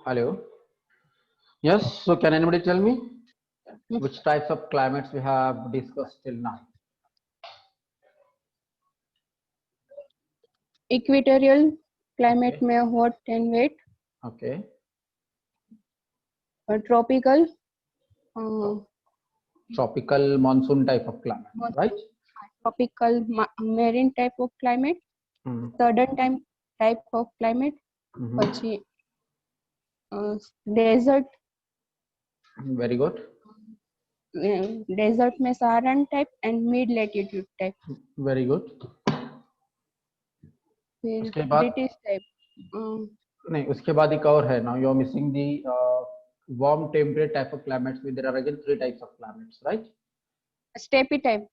Hello. Yes. So can anybody tell me which types of climates we have discussed till now? Equatorial climate Okay. में hot and wet. Okay. Tropical. Tropical monsoon type of climate, right? Tropical marine type of climate. Southern type of climate. પછી desert. Very good. Desert में Saharan type and mid latitude type. Very good. फिर उसके बाद British type. नहीं, उसके बाद एक और है. Now you are missing the warm temperate type of climates. There are again 3 types of climates, right? Steppe type.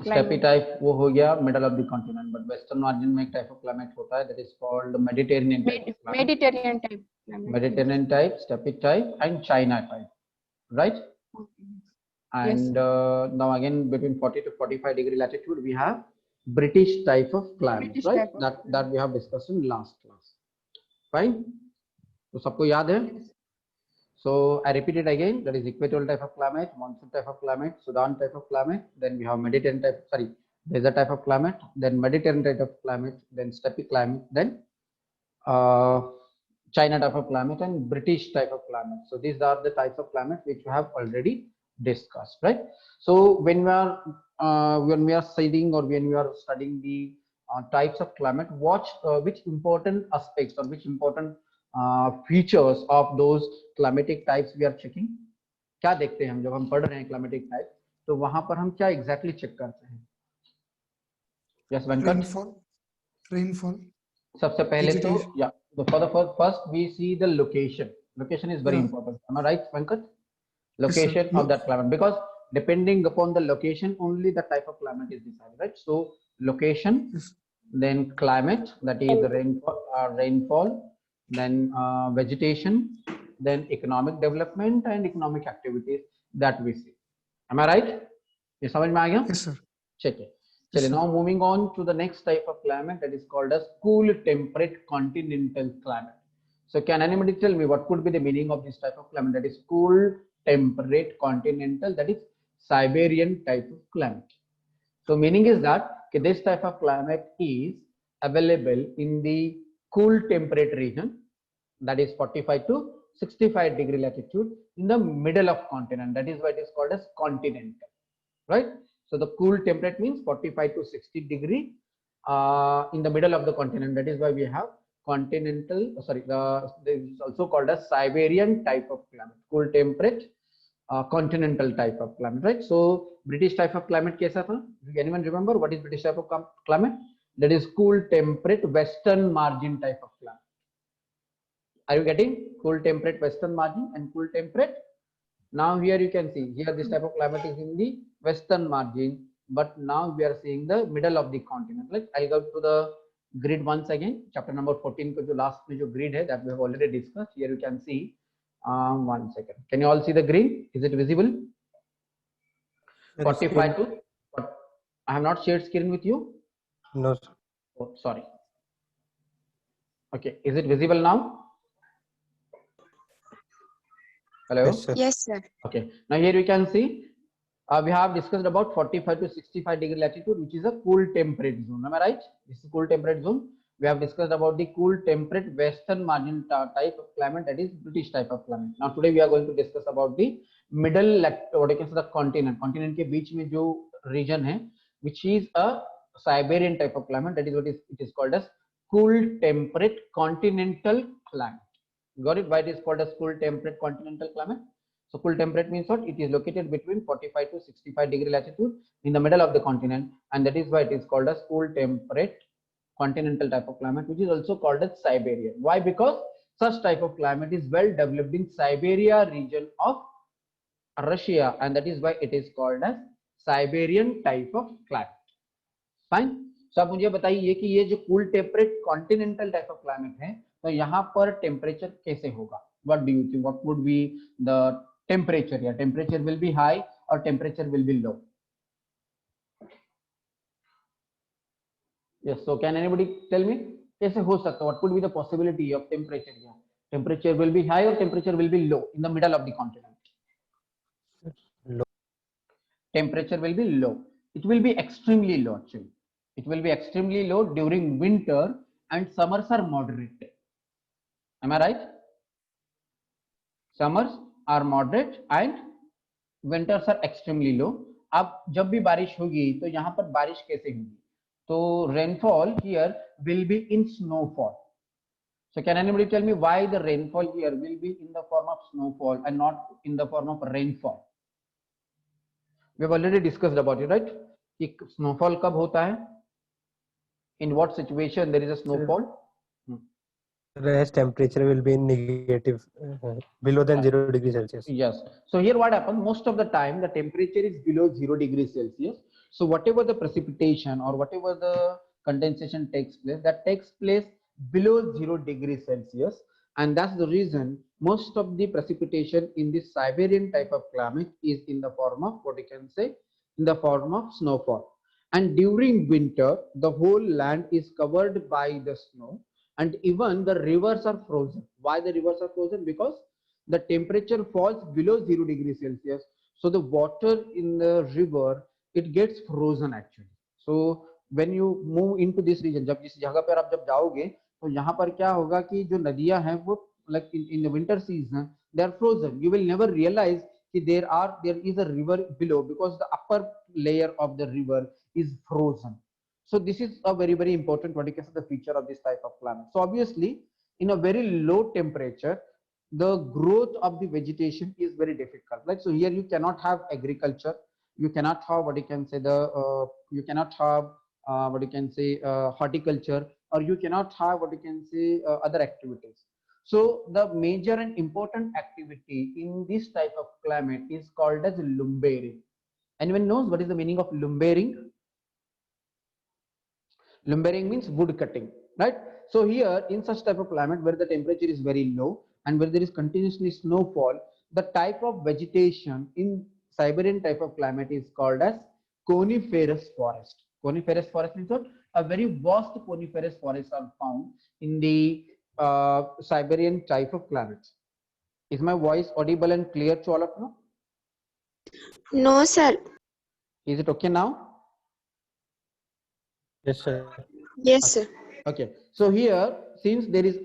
Steppe type वो हो गया middle of the continent, but western margin में एक type of climate होता है, that is called Mediterranean type of climate. Mediterranean type climate. Mediterranean type, steppe type, and China type, right? And yes. Now again between 40 to 45 degree latitude we have British type of climate, British right? That we have discussed in last class. Fine. तो सबको याद है? So I repeat it again. That is equatorial type of climate, monsoon type of climate, Sudan type of climate. Then we have Mediterranean type, desert type of climate. Then Mediterranean type of climate. Then steppe climate. Then China type of climate and British type of climate. So these are the types of climate which we have already discussed, right? So when we are studying or when we are studying the types of climate, watch which important aspects or which important features of those climatic types we are checking. क्या देखते हैं हम जब हम पढ़ रहे हैं climatic type, तो वहां पर हम क्या exactly check करते हैं? Yes, Venkat. Rainfall. सबसे पहले तो yeah. So for the first we see the location. Location is very important. Am I right, Venkat? Location of that climate, because depending upon the location only the type of climate is decided, right? So location, then climate, that is rainfall, then vegetation, then economic development and economic activities that we see. Am I right? ये समझ में आ गया? Yes, sir. Check it. Chale, now moving on to the next type of climate, that is called as cool temperate continental climate. So can anybody tell me what could be the meaning of this type of climate? That is cool temperate continental, that is Siberian type of climate. So meaning is that this type of climate is available in the cool temperate region, that is 45 to 65 degree latitude in the middle of continent. That is why it is called as continental, right? So the cool temperate means 45 to 60 degree in the middle of the continent. That is why we have continental, this is also called as Siberian type of climate, cool temperate continental type of climate, right? So British type of climate kaisa tha? Anyone remember what is British type of climate? That is cool temperate western margin type of climate. Are you getting? Cool temperate western margin and cool temperate. Now here you can see, here this type of climate is in the western margin, but now we are seeing the middle of the continent. Like I'll go to the grid once again, chapter number 14 ko jo last mein jo grid hai, that we have already discussed. Here you can see, one second. Can you all see the green? Is it visible? 45 to, what? I have not shared screen with you? No, sir. Oh, sorry. Okay, is it visible now? Hello? Yes, sir. Yes, sir. Okay, now here you can see we have discussed about 45 to 65 degree latitude, which is a cool temperate zone. Am I right? This is cool temperate zone. We have discussed about the cool temperate western margin type of climate, that is British type of climate. Now today we are going to discuss about the middle, what I can say, the continent. Continent के बीच में जो region है, which is a Siberian type of climate. That is what it is called as cool temperate continental climate. Got it? Why it is called as cool temperate continental climate? So cool temperate means what? It is located between 45 to 65 degree latitude in the middle of the continent, and that is why it is called as cool temperate continental type of climate, which is also called as Siberian. Why? Because such type of climate is well developed in Siberia region of Russia, and that is why it is called as Siberian type of climate. Fine. So आप मुझे बताइए कि ये जो cool temperate continental type of climate है, तो यहाँ पर टेम्परेचर कैसे होगा? What do you think? What would be the temperature here? Temperature will be high or temperature will be low? Yes. So can anybody tell me? कैसे हो सकता? What could be the possibility of temperature here? Temperature will be high or temperature will be low in the middle of the continent? Low. Temperature will be low. It will be extremely low actually. It will be extremely low during winter, and summers are moderate. Am I right? Summers are moderate and winters are extremely low. अब जब भी बारिश होगी तो यहाँ पर बारिश कैसे होगी? तो rainfall here will be in snowfall. So can anybody tell me why the rainfall here will be in the form of snowfall and not in the form of rainfall? We have already discussed about it, right? कि snowfall कब होता है? In what situation there is a snowfall? Whereas temperature will be in negative, below than 0 degrees Celsius. Yes. So here what happens? Most of the time the temperature is below 0 degrees Celsius. So whatever the precipitation or whatever the condensation takes place, that takes place below 0 degrees Celsius, and that's the reason most of the precipitation in this Siberian type of climate is in the form of, what you can say, in the form of snowfall. And during winter the whole land is covered by the snow, and even the rivers are frozen. Why the rivers are frozen? Because the temperature falls below 0 degrees Celsius, so the water in the river, it gets frozen actually. So when you move into this region, जब जिस जगह पर आप जब जाओगे तो यहाँ पर क्या होगा कि जो नदियां हैं वो like in the winter season they are frozen. You will never realize कि there is a river below because the upper layer of the river is frozen. So this is a very, very important, what you can say, the feature of this type of climate. So obviously in a very low temperature the growth of the vegetation is very difficult. Like, so here you cannot have agriculture, you cannot have, what you can say, you cannot have what you can say, horticulture, or you cannot have, what you can say, other activities. So the major and important activity in this type of climate is called as lumbering. Anyone knows what is the meaning of lumbering? Lumbering means wood cutting, right? So here in such type of climate where the temperature is very low and where there is continuously snowfall, the type of vegetation in Siberian type of climate is called as coniferous forest. Coniferous forest means what? A very vast coniferous forests are found in the Siberian type of climate. Is my voice audible and clear to all of you? No, sir. Is it okay now? Yes, sir. Yes, sir. Okay, so here since there is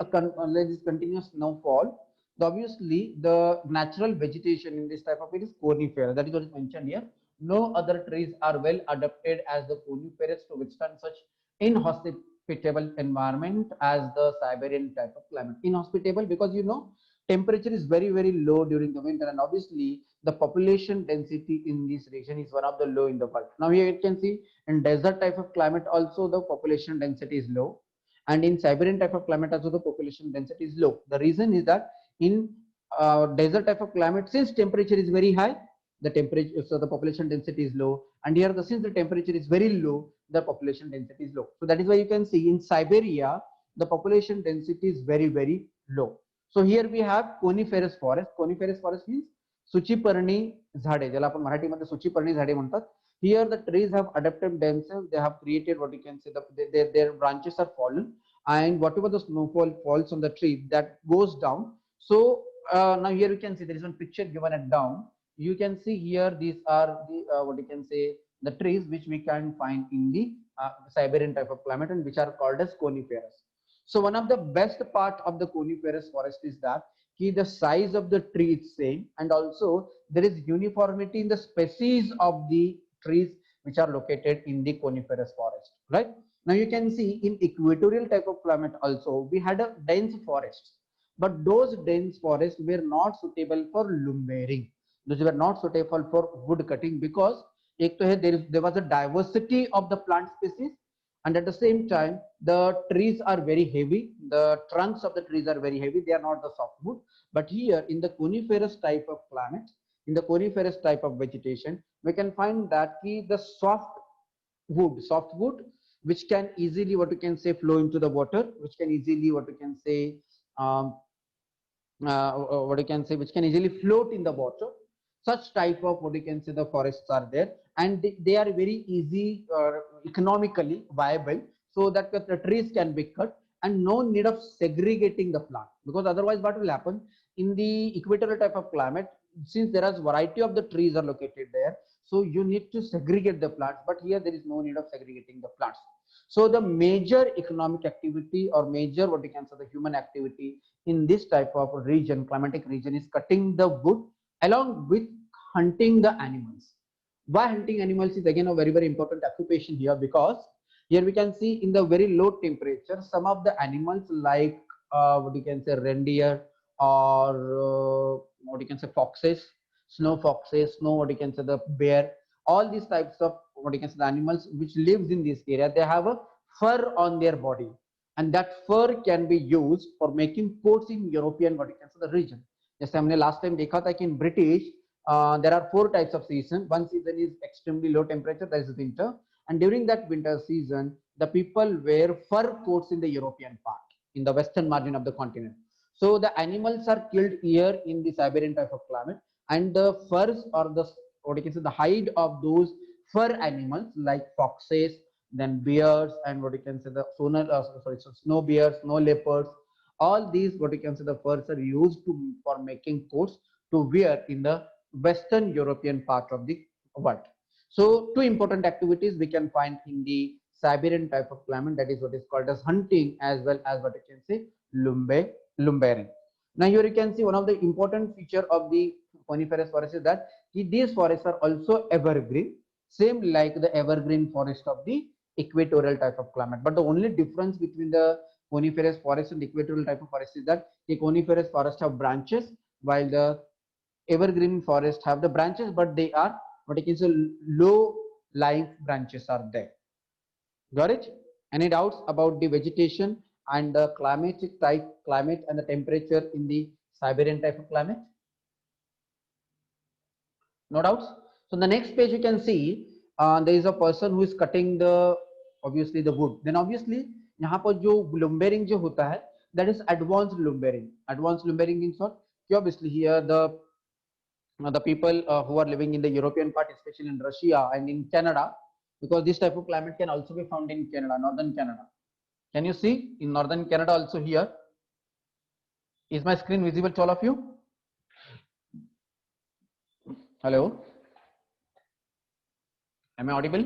continuous snowfall, obviously the natural vegetation in this type of it is coniferous. That is what is mentioned here. No other trees are well adapted as the coniferous to withstand such inhospitable environment as the Siberian type of climate. Inhospitable because you know temperature is very, very low during the winter, and obviously the population density in this region is one of the low in the world. Now here you can see in desert type of climate also the population density is low, and in Siberian type of climate also the population density is low. The reason is that in desert type of climate, since temperature is very high, the temperature, so the population density is low, and here since the temperature is very low, the population density is low. So that is why you can see in Siberia the population density is very, very low. So here we have coniferous forest. Coniferous forest means सूचीपर्णी झाडे, ज्याला आपण मराठीमध्ये सूचीपर्णी झाडे म्हणतात. Here the trees have adapted themselves, they have created, what you can say, their branches are fallen, and whatever the snowfall falls on the tree that goes down. So now here you can see there is one picture given at down. You can see here these are the what you can say, the trees which we can find in the Siberian type of climate and which are called as coniferous. So one of the best part of the coniferous forest is that the size of the tree is same, and also there is uniformity in the species of the trees which are located in the coniferous forest, right? Now you can see in equatorial type of climate also we had a dense forest. but those dense forests were not suitable for lumbering. Those were not suitable for wood cutting because एक तो है there was a diversity of the plant species, and at the same time the trees are very heavy. The trunks of the trees are very heavy. They are not the softwood. But here in the coniferous type of climate, in the coniferous type of vegetation, we can find that the soft wood, which can easily what you can say flow into the water, which can easily what you can say which can easily float in the water. Such type of what you can say the forests are there, and they are very easy economically viable, so that the trees can be cut and no need of segregating the plant, because otherwise what will happen in the equatorial type of climate, since there is variety of the trees are located there, so you need to segregate the plants, but here there is no need of segregating the plants. So the major economic activity or major what you can say the human activity in this type of region, climatic region, is cutting the wood along with hunting the animals. Why hunting animals is again a very, very important occupation here, because here we can see in the very low temperature, some of the animals like what you can say reindeer or what you can say foxes, snow foxes, what you can say the bear, all these types of what you can say the animals which lives in this area, they have a fur on their body, and that fur can be used for making coats in European what you can say the region. जैसे हमने last time देखा था कि in British there are 4 types of season. One season is extremely low temperature, that is winter, and during that winter season the people wear fur coats in the European part, in the western margin of the continent. So the animals are killed here in the Siberian type of climate, and the furs or the what you can say the hide of those fur animals like foxes, then bears, and what you can say the snow bears, snow leopards, all these what you can say the furs are used for making coats to wear in the western European part of the world. So 2 important activities we can find in the Siberian type of climate, that is what is called as hunting as well as what you can say lumbering. Now here you can see one of the important feature of the coniferous forest is that these forests are also evergreen, same like the evergreen forest of the equatorial type of climate. But the only difference between the coniferous forest and equatorial type of forest is that the coniferous forest have branches, while the evergreen forest have the branches, but they are what you can say low lying branches are there. Got it? Any doubts about the vegetation and the climatic type, climate and the temperature in the Siberian type of climate? No doubts. So the next page you can see there is a person who is cutting the obviously the wood. Then obviously यहाँ पर जो lumbering जो होता है, that is advanced lumbering. Advanced lumbering means what? Obviously here the people who are living in the European part, especially in Russia and in Canada, because this type of climate can also be found in Canada, northern Canada. Can you see in northern Canada also here? Is my screen visible to all of you? Hello? Am I audible?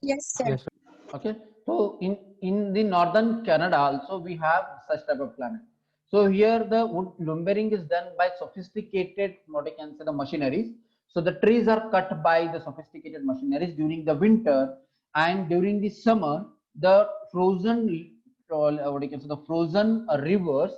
Yes, sir. Yes, sir. Okay, so in the northern Canada also we have such type of climate. So here the wood lumbering is done by sophisticated what I can say the machineries. So the trees are cut by the sophisticated machineries during the winter, and during the summer the frozen what you can say the frozen rivers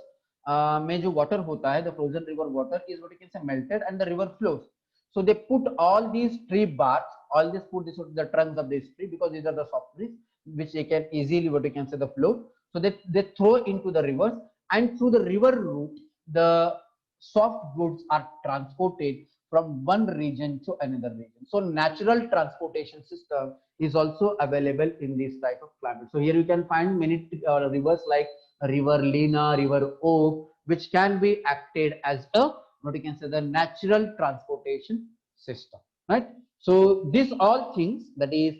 में जो water होता है, the frozen river water is what you can say melted and the river flows. So they put all these tree barks, all this put this the trunks of this tree, because these are the soft trees which they can easily what you can say the float. So they throw into the rivers, and through the river route the soft goods are transported from one region to another region. So natural transportation system is also available in this type of climate. So here you can find many rivers like river Lena, river Oak, which can be acted as a what you can say the natural transportation system, right? So these all things, that is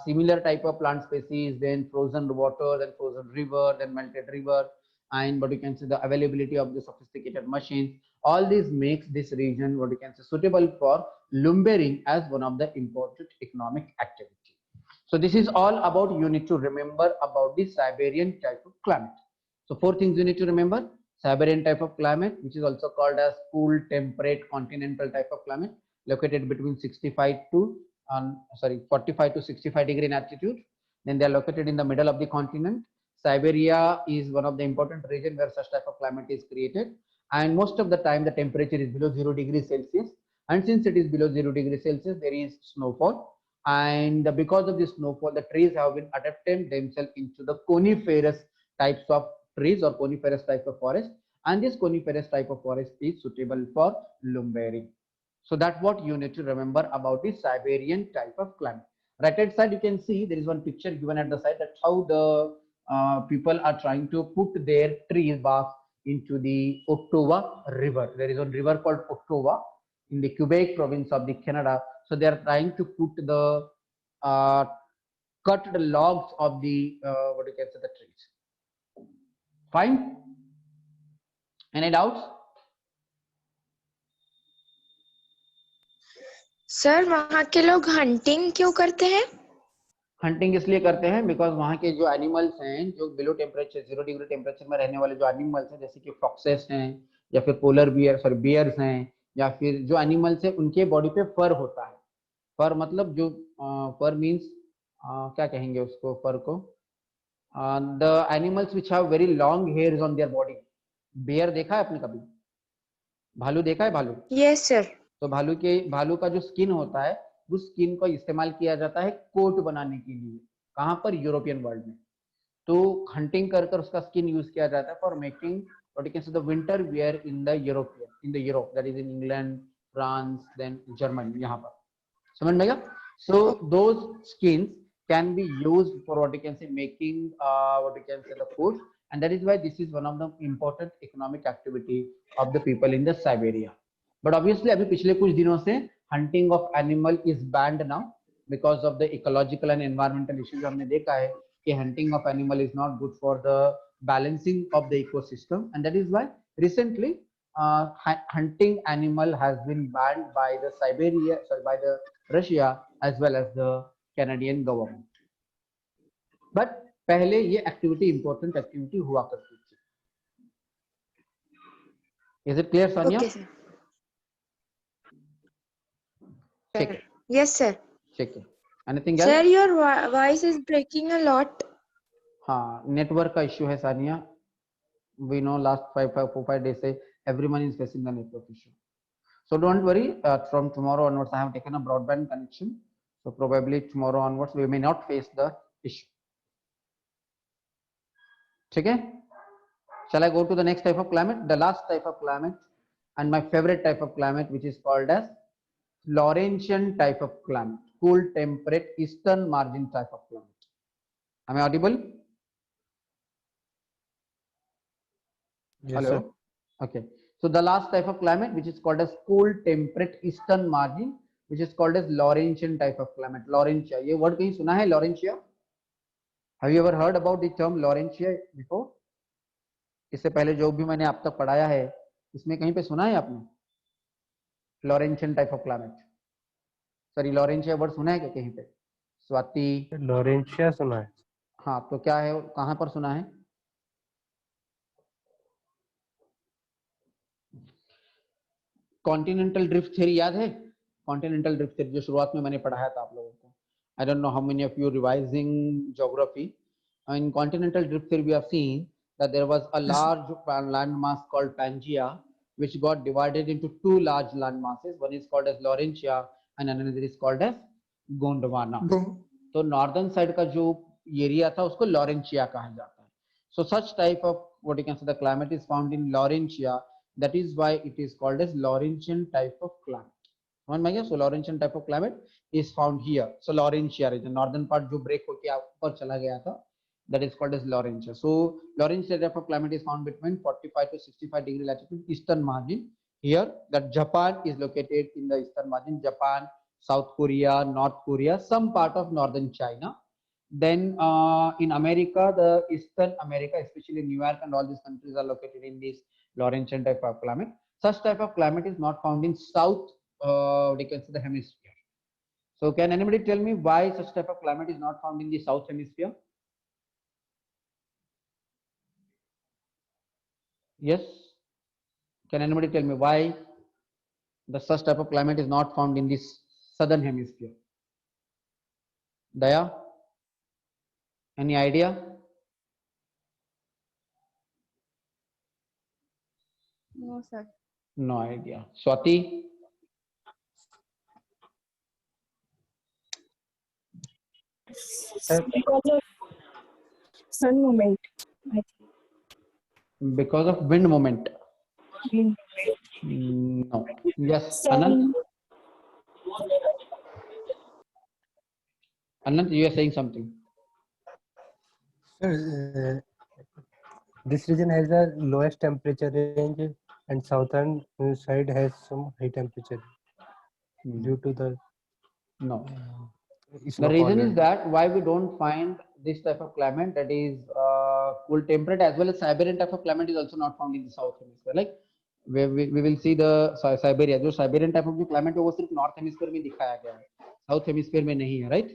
similar type of plant species, then frozen water, then frozen river, then melted river, and what you can say the availability of the sophisticated machines, all these makes this region what you can say suitable for lumbering as one of the important economic activity. So this is all about you need to remember about the Siberian type of climate. So 4 things you need to remember. Siberian type of climate, which is also called as cool temperate continental type of climate, located between 45 to 65 degree in altitude. Then they are located in the middle of the continent. Siberia is one of the important region where such type of climate is created, and most of the time the temperature is below 0 degrees Celsius, and since it is below 0 degrees Celsius, there is snowfall, and because of this snowfall, the trees have been adapted themselves into the coniferous types of trees or coniferous type of forest, and this coniferous type of forest is suitable for lumbering. So that's what you need to remember about the Siberian type of climate. Right hand side, you can see there is one picture given at the side. That's how the people are trying to put their trees bark into the Ottawa River. There is a river called Ottawa in the Quebec province of the Canada. So they are trying to put the cut the logs of the what you can say the trees. Fine. Any doubts? Sir वहाँ के लोग hunting क्यों करते हैं? Hunting इसलिए करते हैं because वहाँ के जो एनिमल्स हैं जो बिलो टेम्परेचर 0 डिग्री टेम्परेचर में रहने वाले जो एनिमल्स हैं जैसे कि फॉक्सेस हैं या फिर पोलर बियर सॉरी बियर्स हैं या फिर जो एनिमल्स हैं उनके बॉडी पे फर होता है. फर मतलब जो फर मीन्स क्या कहेंगे उसको फर को the animals which have very long hairs on their body. Bear देखा है आपने कभी? भालू देखा है? भालू? Yes sir. तो भालू का जो स्किन होता है उस स्किन को इस्तेमाल किया जाता है कोट बनाने के लिए. कहां पर? यूरोपियन वर्ल्ड में. तो हंटिंग कर कर उसका स्किन यूज किया जाता है for making what you can say the winter wear in the Europe that is in England, France, then Germany. यहाँ पर समझ में गया? So those skins can be used for what you can say making what you can say the food, and that is why this is one of the important economic activity of the people in the Siberia. But obviously अभी पिछले कुछ दिनों से hunting of animal is banned now because of the ecological and environmental issues. हमने देखा है कि hunting of animal is not good for the balancing of the ecosystem, and that is why recently hunting animal has been banned by the Russia as well as the Canadian government. But पहले ये activity important activity हुआ करती थी. Is it clear, Sonia? Okay, sir. Check it. Yes, sir. Check it. Anything else? Sir, your voice is breaking a lot. हाँ, network का issue है Sania. We know last 4-5 days से everyone is facing the network issue. So don't worry. From tomorrow onwards, I have taken a broadband connection. So probably tomorrow onwards, we may not face the issue. ठीक है? Shall I go to the next type of climate? The last type of climate and my favorite type of climate, which is called as Laurentian type of climate, cool, temperate, eastern margin type of climate. Am I audible? Yes, Hello. sir. Okay. So the last type of climate, which is called as cool, temperate, eastern margin, which is called as Laurentian type of climate. Laurentia. ये word कहीं सुना है? Laurentia. Have you ever heard about the term Laurentia before? इससे पहले जो भी मैंने आप तक पढ़ाया है इसमें कहीं पे सुना है आपने? Laurentian type of climate. Sorry, Laurentia word सुना है क्या कहीं पे? स्वाति. लॉरेंशिया सुना है. हाँ, तो क्या है, कहाँ पर सुना है? कॉन्टिनेंटल ड्रिफ्ट थ्योरी याद है? कॉन्टिनेंटल ड्रिफ्ट थ्योरी जो शुरुआत में मैंने पढ़ाया था आप लोगों को. I don't know how many of you revising geography. In continental drift theory, we have seen that there was a large landmass called Pangaea, which got divided into two large land masses. One is called as Laurentia and another is called as Gondwana. तो northern side का जो area था उसको Laurentia कहा जाता है. So such type of what you can say the climate is found in Laurentia. That is why it is called as Laurentian type of climate. So Laurentian type of climate is found here. So Laurentia region, northern part जो break होके ऊपर चला गया था, that is called as Laurentia. So Laurentia type of climate is found between 45 to 65 degree latitude, eastern margin. Here, that Japan is located in the eastern margin. Japan, South Korea, North Korea, some part of northern China. Then in America, the Eastern America, especially New York and all these countries are located in this Laurentian type of climate. Such type of climate is not found in South, we can say the hemisphere. So can anybody tell me why such type of climate is not found in the South hemisphere? Yes. Can anybody tell me why the such type of climate is not found in this Southern hemisphere? Daya? Any idea? No, sir. No idea. Swati? Sir, Because of sun movement. I Because of wind moment. think. No. Yes, Anant? Sun. Anant, you are saying something. sir, this region has the lowest temperature range, and southern side has some high temperature due to the No. The snowfall. reason is that why we don't find this type of climate, that is cool temperate as well as Siberian type of climate is also not found in the south hemisphere. Like we will see the Siberia, जो Siberian type of जो climate है वो सिर्फ north hemisphere में दिखाया गया है, south hemisphere में नहीं है, right?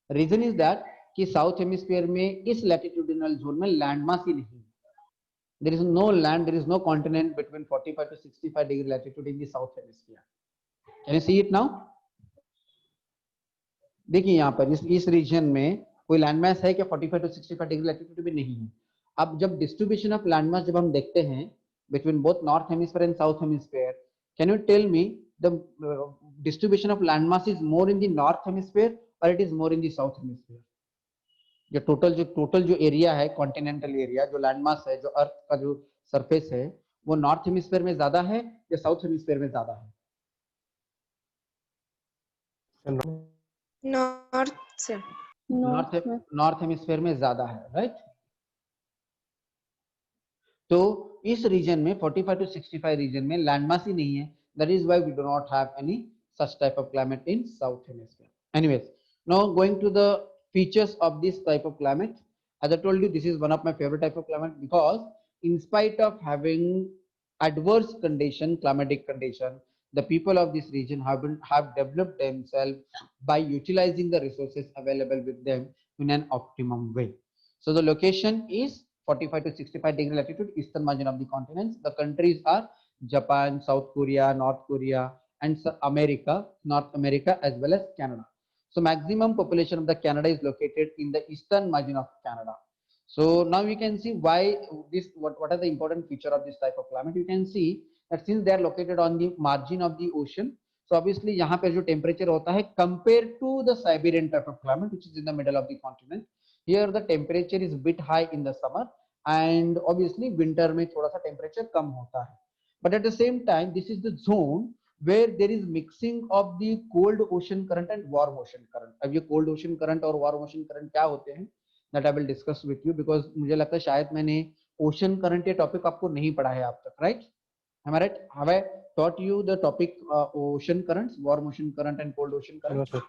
Reason is that कि south hemisphere में इस latitudinal zone में land mass ही नहीं है. There is no land, there is no continent between 45 to 65 degree latitude in the south hemisphere. Can you see it now? देखिए यहाँ पर इस रीजन में कोई लैंडमास है क्या 45 टू 65 डिग्री लैटिट्यूड भी नहीं है. अब जब डिस्ट्रीब्यूशन ऑफ लैंडमास जब हम देखते हैं between both north hemisphere and south hemisphere, can you tell me the distribution of landmass is more in the north hemisphere और it is more in the south hemisphere? जो total जो area है continental area, जो landmass है, जो अर्थ का जो surface है, वो नॉर्थ हेमिस्फीयर में ज्यादा है या साउथ हेमिस्फीयर में ज्यादा है? नॉर्थ से। नॉर्थ हेमिस्फीयर में ज्यादा है, राइट? तो इस रीजन में 45 टू 65 रीजन में लैंडमास ही नहीं है. That is why we do not have any such type of climate in south hemisphere. Anyways, now going to the features of this type of climate. As I told you, this is one of my favorite type of climate because in spite of having adverse condition, climatic condition, the people of this region have developed themselves by utilizing the resources available with them in an optimum way. So the location is 45 to 65 degree latitude, eastern margin of the continents. The countries are Japan, South Korea, North Korea, and America, North America, as well as Canada. So maximum population of the Canada is located in the eastern margin of Canada. So now we can see why this, what are the important feature of this type of climate. You can see that since they are located on the margin of the ocean, so obviously यहाँ पे जो temperature होता है compared to the Siberian type of climate which is in the middle of the continent, here the temperature is bit high in the summer and obviously winter में थोड़ा सा temperature कम होता है. But at the same time, this is the zone where there is mixing of the cold ocean current and warm ocean current. अब ये cold ocean current और warm ocean current क्या होते हैं, that I will discuss with you because मुझे लगता है शायद मैंने ocean current ये टॉपिक आपको नहीं पढ़ा है आप तक, right? Am I right? Have I taught you the topic ocean currents, warm ocean current and cold ocean current? No, sir.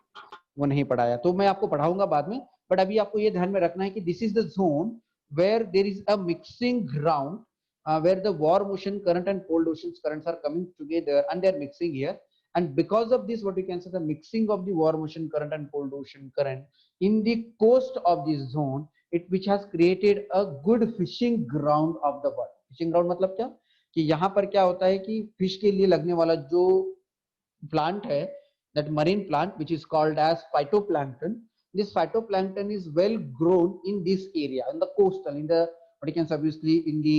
वो नहीं पढ़ाया, तो मैं आपको पढ़ाऊंगा बाद में. बट अभी आपको ये ध्यान में रखना है कि this is the zone where there is a mixing ground where the warm ocean current and cold ocean currents are coming together and they are mixing here, and because of this what we can say the mixing of the warm ocean current and cold ocean current in the coast of this zone, it which has created a good fishing ground of the world. Fishing ground मतलब क्या कि यहाँ पर क्या होता है कि fish के लिए लगने वाला जो प्लांट है, that marine plant which is called as phytoplankton, this phytoplankton is well grown in this area, in the coastal, in the what you can say obviously in the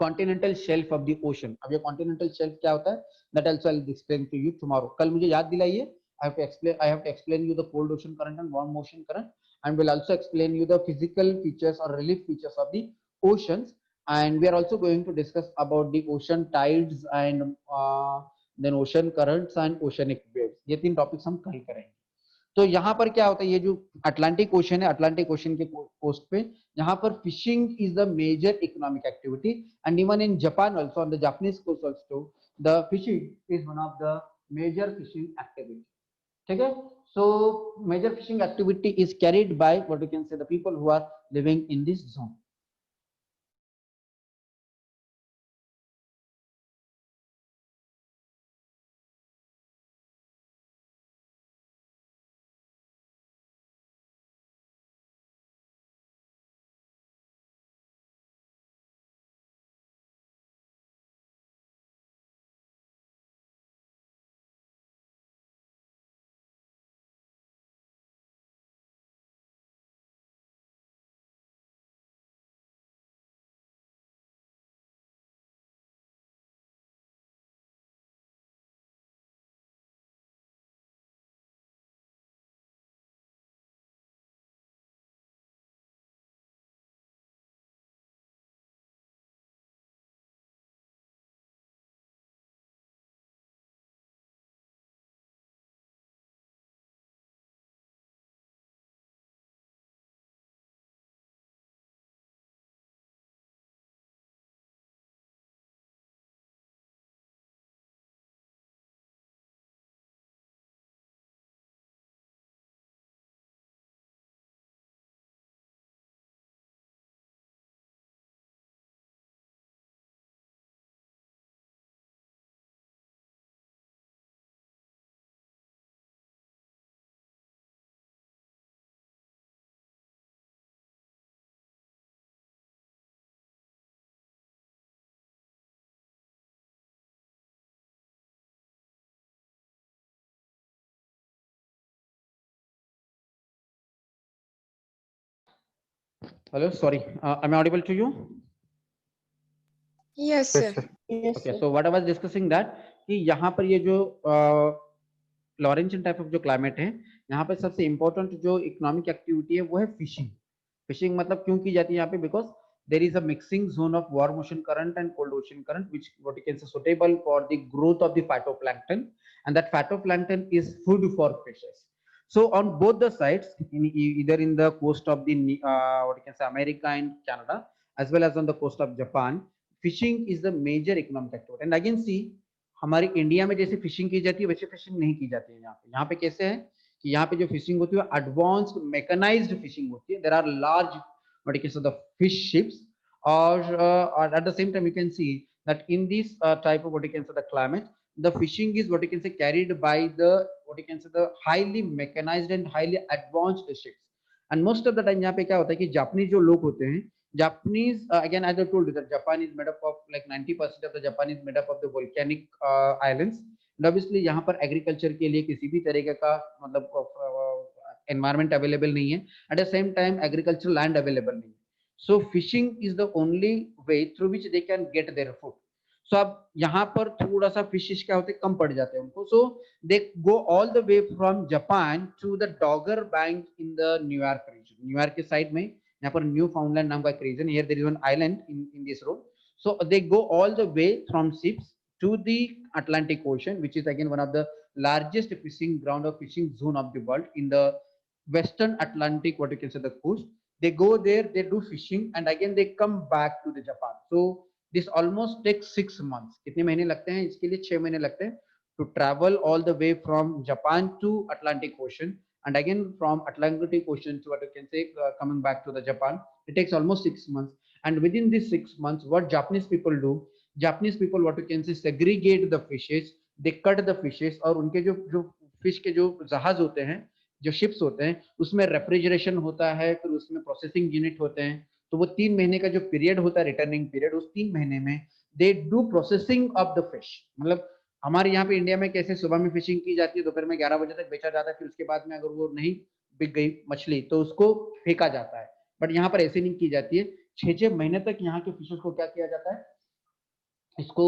continental shelf of the ocean. अब ये continental shelf क्या होता है, that also I'll explain to you tomorrow. कल मुझे याद दिलाइए. I have to explain you the cold ocean current and warm ocean current, and will also explain you the physical features or relief features of the oceans, and we are also going to discuss about the ocean tides and then ocean currents and oceanic waves. ये तीन topics हम कल करेंगे. तो यहाँ पर क्या होता है, ये जो अटलांटिक ओशन है, अटलांटिक ओशन के कोस्ट पे यहाँ पर fishing is the major economic activity, and even in Japan also, on the Japanese coast also the fishing is one of the major fishing activity. ठीक है, so major fishing activity is carried by what you can say the people who are living in this zone. Hello, sorry, am I audible to you? Yes, sir. Yes, sir. Yes, Okay, sir. so what I was discussing that कि यहाँ पर ये जो Laurentian type of जो climate है, यहाँ पर सबसे इम्पोर्टेंट जो इकोनॉमिक एक्टिविटी है वो है फिशिंग. फिशिंग मतलब क्यों की जाती है यहाँ पे? Because there is a mixing zone of warm ocean current and cold ocean current, which what you can say suitable for the growth of the phytoplankton, and that phytoplankton is food for fishes. So on both the sides, either in the coast of the what you can say America and Canada, as well as on the coast of Japan, fishing is the major economic activity. And again see, हमारी India में जैसे fishing की जाती है वैसे fishing नहीं की जाती है यहाँ पे. यहाँ पे कैसे है कि यहाँ पे जो फिशिंग होती है एडवांस्ड मैकेनाइज्ड फिशिंग होती है. There are large what you can say the fish ships, or at the same time you can see that in this type of what you can say the climate, the fishing is what you can say carried by the what you can say the highly mechanized and highly advanced ships. And most of the time यहाँ पे क्या होता है कि Japanese जो लोग होते हैं, Japanese again as I told you that Japan is made up of like 90% of the Japan is made up of the volcanic islands. And obviously यहाँ पर एग्रीकल्चर के लिए किसी भी तरीके का मतलब environment available नहीं है. At the same time agricultural land available नहीं है. So fishing is the only way through which they can get their food. So अब यहाँ पर थोड़ा सा फिशेस क्या होते हैं, कम पड़ जाते हैं उनको. So they go all the way from Japan to the Dogger Bank in the New York region. New York के साइड में यहाँ पर न्यू फाउंडलैंड नाम का एक reason. Here there is one island in this road. So they go all the way from ships to the Atlantic Ocean, which is again one of the largest fishing ground or fishing zone of the world in the Western Atlantic, what you can say the coast. They go there, they do fishing, and again they come back to the Japan. So this almost takes 6 months. कितने महीने लगते हैं इसके लिए? 6 महीने लगते हैं to travel all the way from Japan to Atlantic Ocean, and again from Atlantic Ocean to what you can say coming back to the Japan. It takes almost 6 months. And within these 6 months, what Japanese people do? Japanese people what you can say segregate the fishes. They cut the fishes, और उनके जो fish के जो जहाज होते हैं, जो ships होते हैं, उसमें रेफ्रिजरेशन होता है, फिर उसमें प्रोसेसिंग यूनिट होते हैं. तो वो 3 महीने का जो पीरियड होता है रिटर्निंग पीरियड, उस 3 महीने में they do processing of the fish. मतलब हमारे यहाँ पे इंडिया में कैसे सुबह में फिशिंग की जाती है, दोपहर में 11 बजे तक बेचा जाता है, फिर उसके बाद में अगर वो नहीं बिक गई मछली तो उसको फेंका जाता है. बट यहाँ पर ऐसे नहीं की जाती है. 6 महीने तक यहाँ के फिशेस को क्या किया जाता है, इसको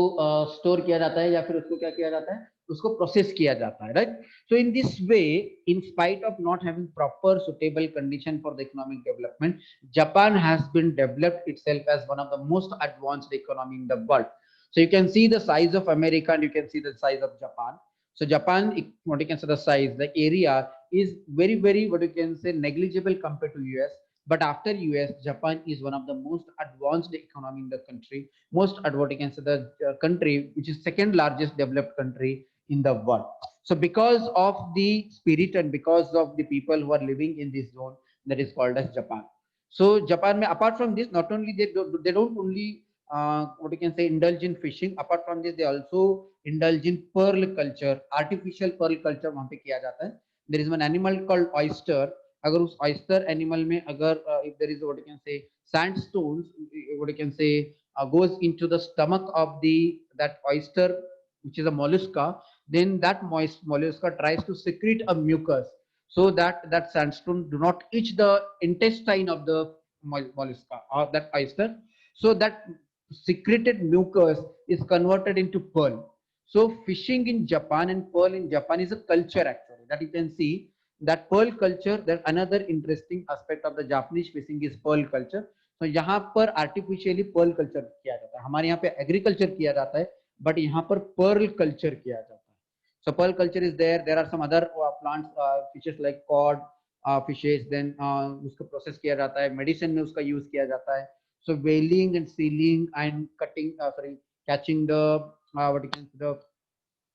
स्टोर किया जाता है, या फिर उसको क्या किया जाता है, उसको प्रोसेस किया जाता है. Right. So in this way, in spite of not having proper suitable condition for the economic development, Japan has been developed itself as one of the most advanced economy in the world. So you can see the size of America and you can see the size of Japan. So Japan, what you can say the size, the area is very what you can say negligible compared to US. But after US, Japan is one of the most advanced economy in the country. Most advanced, you can say the country which is second largest developed country in the world. So because of the spirit and because of the people who are living in this zone, that is called as Japan. So Japan, apart from this, not only they don't only what you can say indulge in fishing. Apart from this, they also indulge in pearl culture, artificial pearl culture वहाँ पे किया जाता है. There is one animal called oyster. अगर उस oyster animal में अगर if there is what you can say sandstones, what you can say goes into the stomach of that oyster, which is a mollusca, then that mollusca tries to secrete a mucus so that sandstone do not itch the intestine of the mollusca or that oyster. So that secreted mucus is converted into pearl. So fishing in Japan and pearl in Japan is a culture actually that you can see. That pearl culture, that another interesting aspect of the Japanese fishing is pearl culture. So यहाँ पर artificially pearl culture किया जाता है. हमारे यहाँ पे agriculture किया जाता है, but यहाँ पर pearl culture किया जाता है. So pearl culture is there. There are some other plants, fishes like cod fishes. Then उसको process किया जाता है. Medicine में उसका use किया जाता है. So whaling and sealing and catching the what you can say the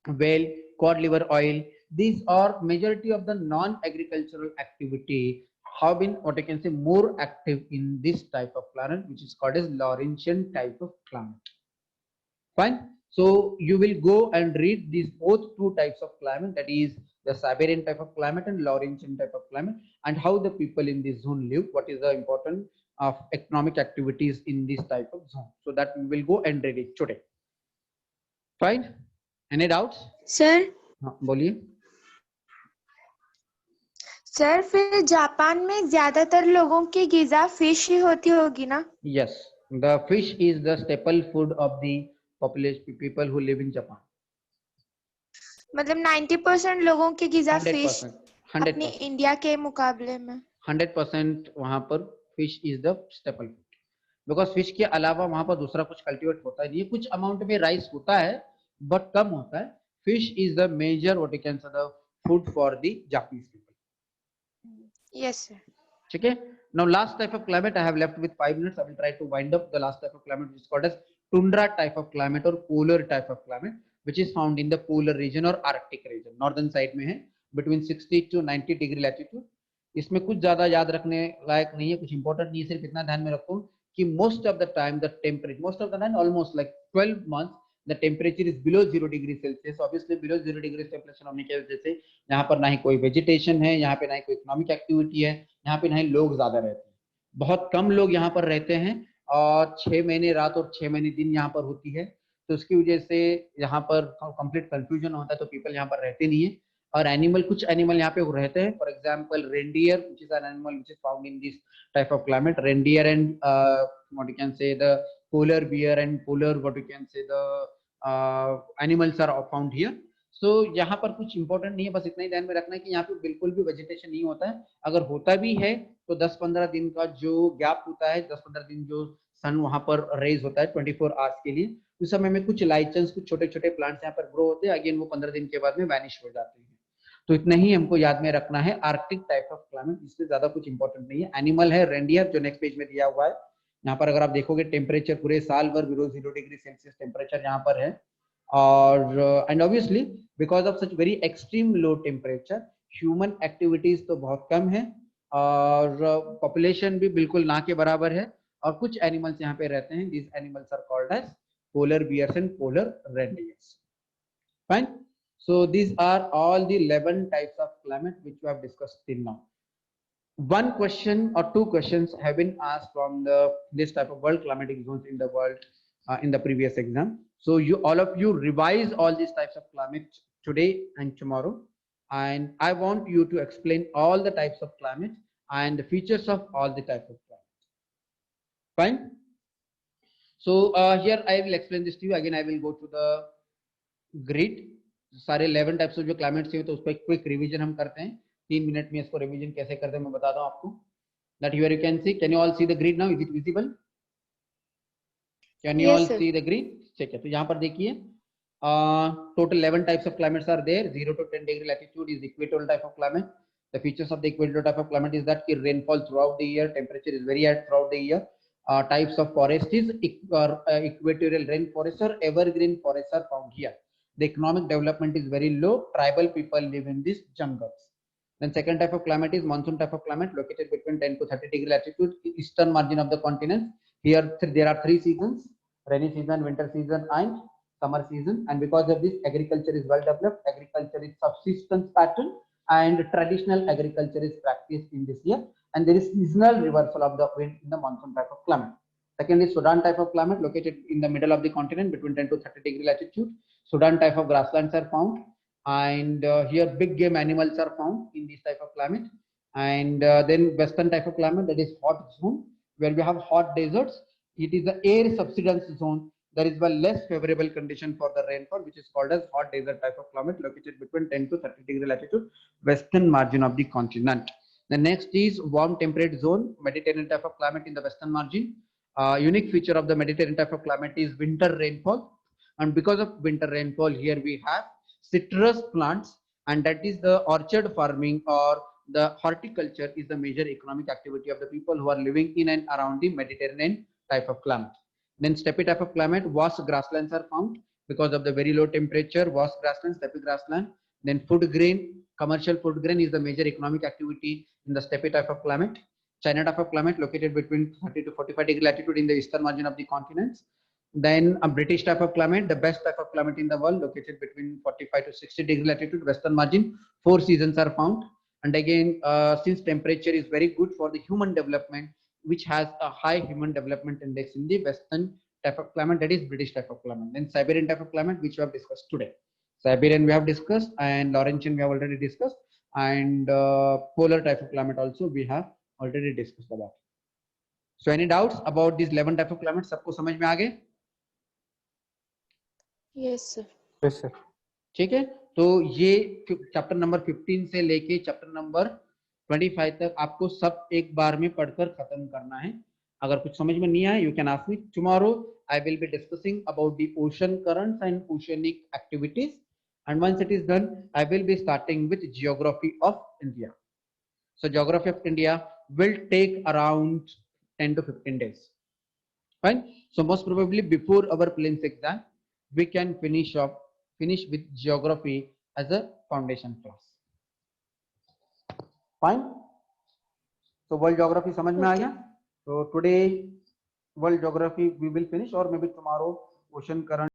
whale, cod liver oil. These are majority of the non-agricultural activity have been what you can say more active in this type of climate, which is called as Laurentian type of climate. Fine. So you will go and read these both two types of climate, that is the Siberian type of climate and Laurentian type of climate, and how the people in this zone live. What is the important of economic activities in this type of zone? So that we will go and read it today. Fine. Any doubts? Sir, बोलिए. Sir फिर Japan में ज्यादातर लोगों की गिजा fish ही होती होगी ना? Yes, the fish is the staple food of the population people who live in Japan. मतलब 90% लोगों की गिजा फिश 100%, अपने 100%, इंडिया के मुकाबले में। 100% वहां पर fish is the staple food, because fish के अलावा वहां पर दूसरा कुछ कल्टीवेट होता ही नहीं है। कुछ अमाउंट में राइस होता है बट कम होता है। Fish is the major what you can say the food for the Japanese people. Yes sir. ठीक है। Now last type of climate I have left with 5 minutes. I will try to wind up the last type of climate, which is called as tundra type of climate or polar type of climate, which is found in the polar region or Arctic region. Northern side में है, between 60 to 90 degree latitude. इसमें कुछ ज्यादा याद रखने लायक नहीं है, कुछ इंपॉर्टेंट नहीं है। सिर्फ इतना ध्यान में रखो कि most of the time the temperature, most of the time almost like 12 months the temperature is below 0 degree Celsius. Obviously below 0 degree temperature होने की वजह से यहाँ पर ना ही कोई वेजिटेशन है, यहाँ पे ना ही कोई इकोनॉमिक एक्टिविटी है, यहाँ पे ना ही लोग ज्यादा रहते हैं। बहुत कम लोग यहाँ पर रहते हैं और 6 महीने रात और 6 महीने दिन यहाँ पर होती है। तो उसकी वजह से यहाँ पर कंप्लीट कंफ्यूजन होता है, तो पीपल यहाँ पर रहते नहीं है। और एनिमल, कुछ एनिमल यहाँ पे रहते हैं। For example reindeer, which is an animal which is found in this type of climate. Reindeer and what you can say the polar bear and polar what you can say the animals are found here. So यहाँ पर कुछ important नहीं है, बस इतना ही ध्यान में रखना है कि यहाँ पे बिल्कुल भी वेजिटेशन नहीं होता है। अगर होता भी है तो 10-15 दिन का जो गैप होता है, 10-15 दिन जो सन वहां पर रेज होता है 24 आवर्स के लिए, उस समय में कुछ लाइचन्स, कुछ छोटे छोटे प्लांट्स यहाँ पर ग्रो होते हैं। अगेन वो 15 दिन के बाद में वैनिश हो जाते हैं। तो इतना ही हमको याद में रखना है। आर्कटिक टाइप ऑफ क्लाइमेट, इससे ज्यादा कुछ इंपॉर्टेंट नहीं है। एनिमल है रेंडियर, जो नेक्स्ट पेज में दिया हुआ है। यहाँ पर अगर आप देखोगे टेम्परेचर पूरे साल भर बिलो 0 डिग्री सेल्सियस टेम्परेचर यहाँ पर है। और and obviously because of such very extreme low temperature, human activities तो बहुत कम है और पॉपुलेशन भी बिल्कुल ना के बराबर है। और कुछ एनिमल्स यहाँ पे रहते हैं। This animals are called as polar bears and polar reindeers. Fine. So these are all the 11 types of climate which we have discussed till now. One question or two questions have been asked from this type of world climatic zones in the world in the previous exam. So all of you revise all these types of climate today and tomorrow, and I want you to explain all the types of climate and the features of all the types of climate. Fine. So here I will explain this to you. Again I will go to the grid. सारे 11 types of जो climate चाहिए तो उस पर quick revision हम करते हैं। 3 minute में इसको रिवीजन कैसे करते हैं मैं बताता हूं आपको। That here you can see, can you all see the grid now? Is it visible? Can you all see the grid? ठीक है, तो यहाँ पर देखिए total 11 types of climates are there. 0 to 10 degree latitude is equatorial type of climate. The features of the equatorial type of climate is that कि rainfall throughout the year, temperature is very high throughout the year. Types of forest is equatorial rainforest और evergreen forest are found here. The economic development is very low. Tribal people live in these jungles. Then second type of climate is monsoon type of climate, located between 10 to 30 degree latitude, eastern margin of the continent. Here there are 3 seasons: rainy season, winter season, and summer season. And because of this, agriculture is well developed. Agriculture is subsistence pattern, and traditional agriculture is practiced in this year. And there is seasonal reversal of the wind in the monsoon type of climate. Second is Sudan type of climate, located in the middle of the continent between 10 to 30 degree latitude. Sudan type of grasslands are found, and here big game animals are found in this type of climate. And then western type of climate, that is hot zone, where we have hot deserts. It is the air subsidence zone. There is a less favorable condition for the rainfall, which is called as hot desert type of climate, located between 10 to 30 degree latitude, western margin of the continent. The next is warm temperate zone, Mediterranean type of climate in the western margin. Unique feature of the Mediterranean type of climate is winter rainfall, and because of winter rainfall here we have citrus plants, and that is the orchard farming or the horticulture is the major economic activity of the people who are living in and around the Mediterranean type of climate. Then steppe type of climate, vast grasslands are found because of the very low temperature, vast grasslands, steppe grassland. Then food grain, commercial food grain is the major economic activity in the steppe type of climate. China type of climate, located between 30 to 45 degree latitude in the eastern margin of the continents. Then a British type of climate, the best type of climate in the world, located between 45 to 60 degree latitude, western margin. 4 seasons are found. And again, since temperature is very good for the human development, which has a high human development index in the western type of climate, that is British type of climate. Then Siberian type of climate, which we have discussed today. Siberian we have discussed, and Laurentian we have already discussed. and polar type of climate also we have already discussed about. So any doubts about these 11 type of climate? सबको समझ में आ गए? Yes, sir. Yes, sir. ठीक है, तो ये chapter number 15 से लेके चैप्टर नंबर 25 तक आपको सब एक बार में पढ़कर खत्म करना है. अगर कुछ समझ में नहीं आया, you can ask me. Tomorrow I will be discussing about the ocean currents and oceanic activities, and once it is done I will be starting with geography of India. So geography of India will take around 10 to 15 days. Fine. So most probably before our prelims exam we can finish with geography as a foundation class. Fine. So world geography समझ में आ गया. So today world geography we will finish, or maybe tomorrow ocean current